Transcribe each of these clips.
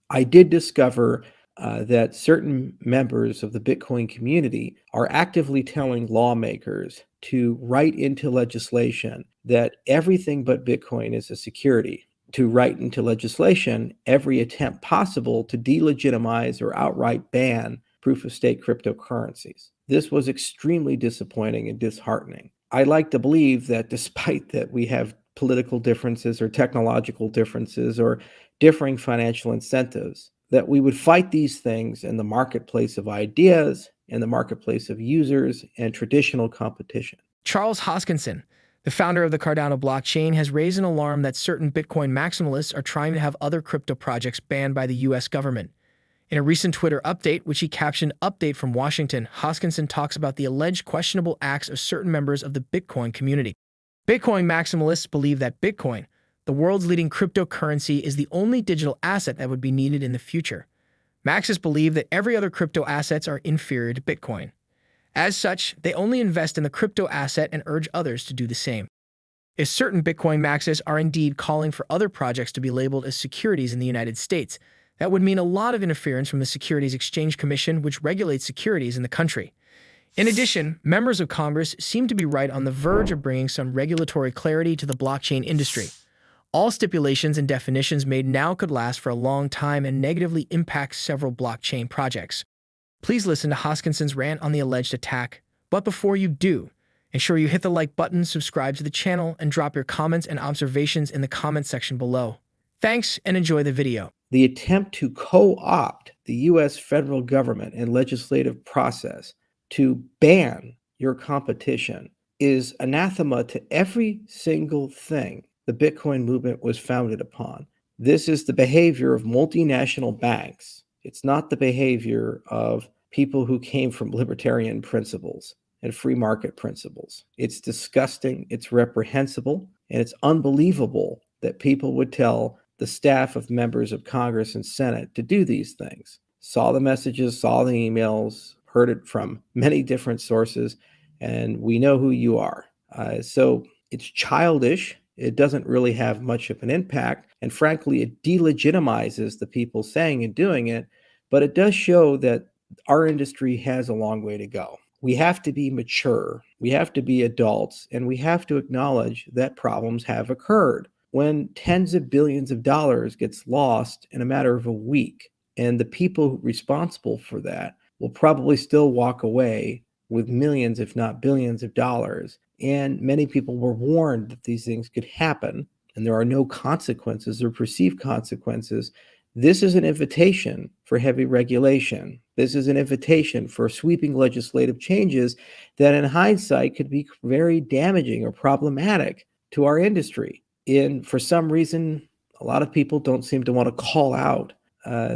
I did discover that certain members of the Bitcoin community are actively telling lawmakers to write into legislation that everything but Bitcoin is a security, to write into legislation every attempt possible to delegitimize or outright ban proof-of-stake cryptocurrencies. This was extremely disappointing and disheartening. I like to believe that despite that we have political differences or technological differences or differing financial incentives, that we would fight these things in the marketplace of ideas, in the marketplace of users, and traditional competition. Charles Hoskinson, the founder of the Cardano blockchain, has raised an alarm that certain Bitcoin maximalists are trying to have other crypto projects banned by the US government. In a recent Twitter update, which he captioned "Update from Washington," Hoskinson talks about the alleged questionable acts of certain members of the Bitcoin community. Bitcoin maximalists believe that Bitcoin, the world's leading cryptocurrency, is the only digital asset that would be needed in the future. Maxis believe that every other crypto assets are inferior to Bitcoin. As such, they only invest in the crypto asset and urge others to do the same. If certain Bitcoin maxis are indeed calling for other projects to be labeled as securities in the United States, that would mean a lot of interference from the Securities Exchange Commission, which regulates securities in the country. In addition, members of Congress seem to be right on the verge of bringing some regulatory clarity to the blockchain industry. All stipulations and definitions made now could last for a long time and negatively impact several blockchain projects. Please listen to Hoskinson's rant on the alleged attack. But before you do, ensure you hit the like button, subscribe to the channel, and drop your comments and observations in the comment section below. Thanks and enjoy the video. The attempt to co-opt the U.S. federal government and legislative process to ban your competition is anathema to every single thing the Bitcoin movement was founded upon. This is the behavior of multinational banks. It's not the behavior of people who came from libertarian principles and free market principles. It's disgusting, it's reprehensible, and it's unbelievable that people would tell the staff of members of Congress and Senate to do these things. Saw the messages, saw the emails, heard it from many different sources, and we know who you are. So it's childish. It doesn't really have much of an impact. And frankly, it delegitimizes the people saying and doing it. But it does show that our industry has a long way to go. We have to be mature. We have to be adults. And we have to acknowledge that problems have occurred. When tens of billions of dollars gets lost in a matter of a week, and the people responsible for that will probably still walk away with millions, if not billions of dollars. And many people were warned that these things could happen, and there are no consequences or perceived consequences. This is an invitation for heavy regulation. This is an invitation for sweeping legislative changes that in hindsight could be very damaging or problematic to our industry. And for some reason, a lot of people don't seem to want to call out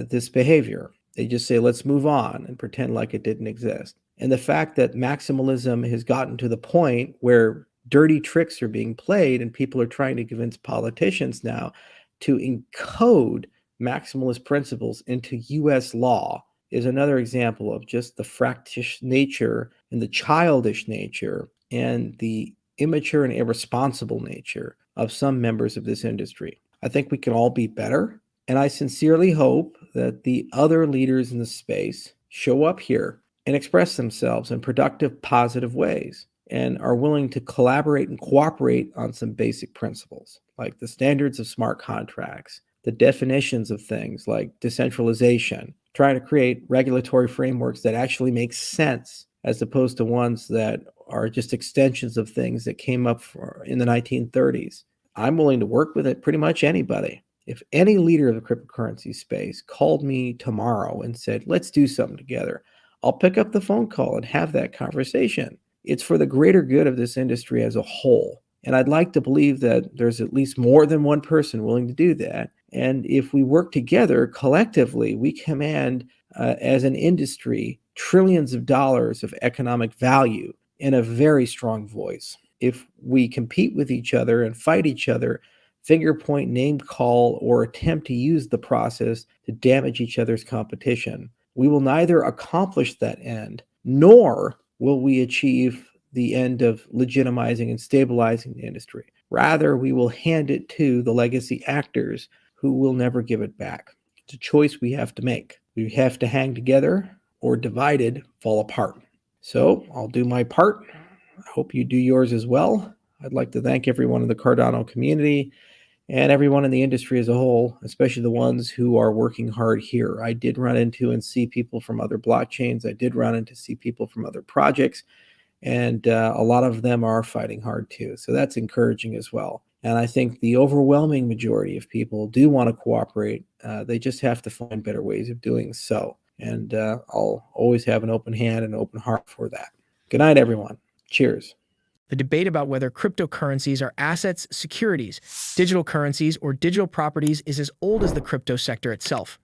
this behavior. They just say, let's move on and pretend like it didn't exist. And the fact that maximalism has gotten to the point where dirty tricks are being played and people are trying to convince politicians now to encode maximalist principles into U.S. law is another example of just the fractious nature and the childish nature and the immature and irresponsible nature of some members of this industry. I think we can all be better, and I sincerely hope that the other leaders in the space show up here and express themselves in productive, positive ways and are willing to collaborate and cooperate on some basic principles, like the standards of smart contracts, the definitions of things like decentralization, trying to create regulatory frameworks that actually make sense as opposed to ones that are just extensions of things that came up in the 1930s. I'm willing to work with it, pretty much anybody. If any leader of the cryptocurrency space called me tomorrow and said, let's do something together, I'll pick up the phone call and have that conversation. It's for the greater good of this industry as a whole. And I'd like to believe that there's at least more than one person willing to do that. And if we work together collectively, we command, as an industry, trillions of dollars of economic value and a very strong voice. If we compete with each other and fight each other, finger point, name call, or attempt to use the process to damage each other's competition, we will neither accomplish that end, nor will we achieve the end of legitimizing and stabilizing the industry. Rather, we will hand it to the legacy actors who will never give it back. It's a choice we have to make. We have to hang together or divided fall apart. So I'll do my part. I hope you do yours as well. I'd like to thank everyone in the Cardano community and everyone in the industry as a whole, especially the ones who are working hard here. I did run into and see people from other blockchains. I did run into see people from other projects, and a lot of them are fighting hard too. So that's encouraging as well. And I think the overwhelming majority of people do want to cooperate. They just have to find better ways of doing so. And I'll always have an open hand and open heart for that. Good night, everyone. Cheers. The debate about whether cryptocurrencies are assets, securities, digital currencies, or digital properties is as old as the crypto sector itself.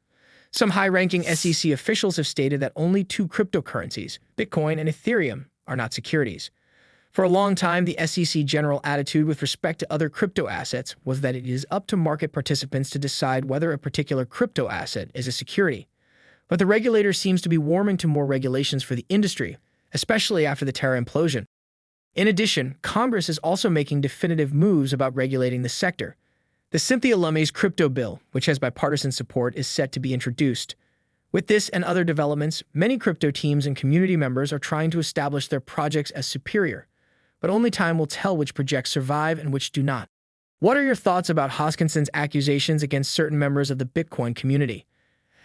Some high-ranking SEC officials have stated that only two cryptocurrencies, Bitcoin and Ethereum, are not securities. For a long time, the SEC general attitude with respect to other crypto assets was that it is up to market participants to decide whether a particular crypto asset is a security. But the regulator seems to be warming to more regulations for the industry, especially after the Terra implosion. In addition, Congress is also making definitive moves about regulating the sector. The Cynthia Lummis crypto bill, which has bipartisan support, is set to be introduced. With this and other developments, many crypto teams and community members are trying to establish their projects as superior. But only time will tell which projects survive and which do not. What are your thoughts about Hoskinson's accusations against certain members of the Bitcoin community?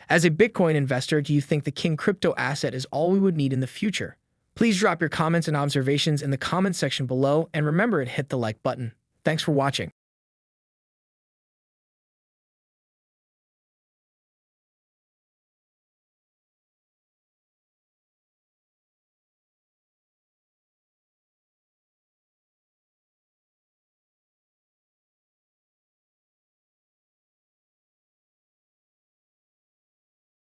As a Bitcoin investor, do you think the King crypto asset is all we would need in the future? Please drop your comments and observations in the comment section below, and remember to hit the like button. Thanks for watching.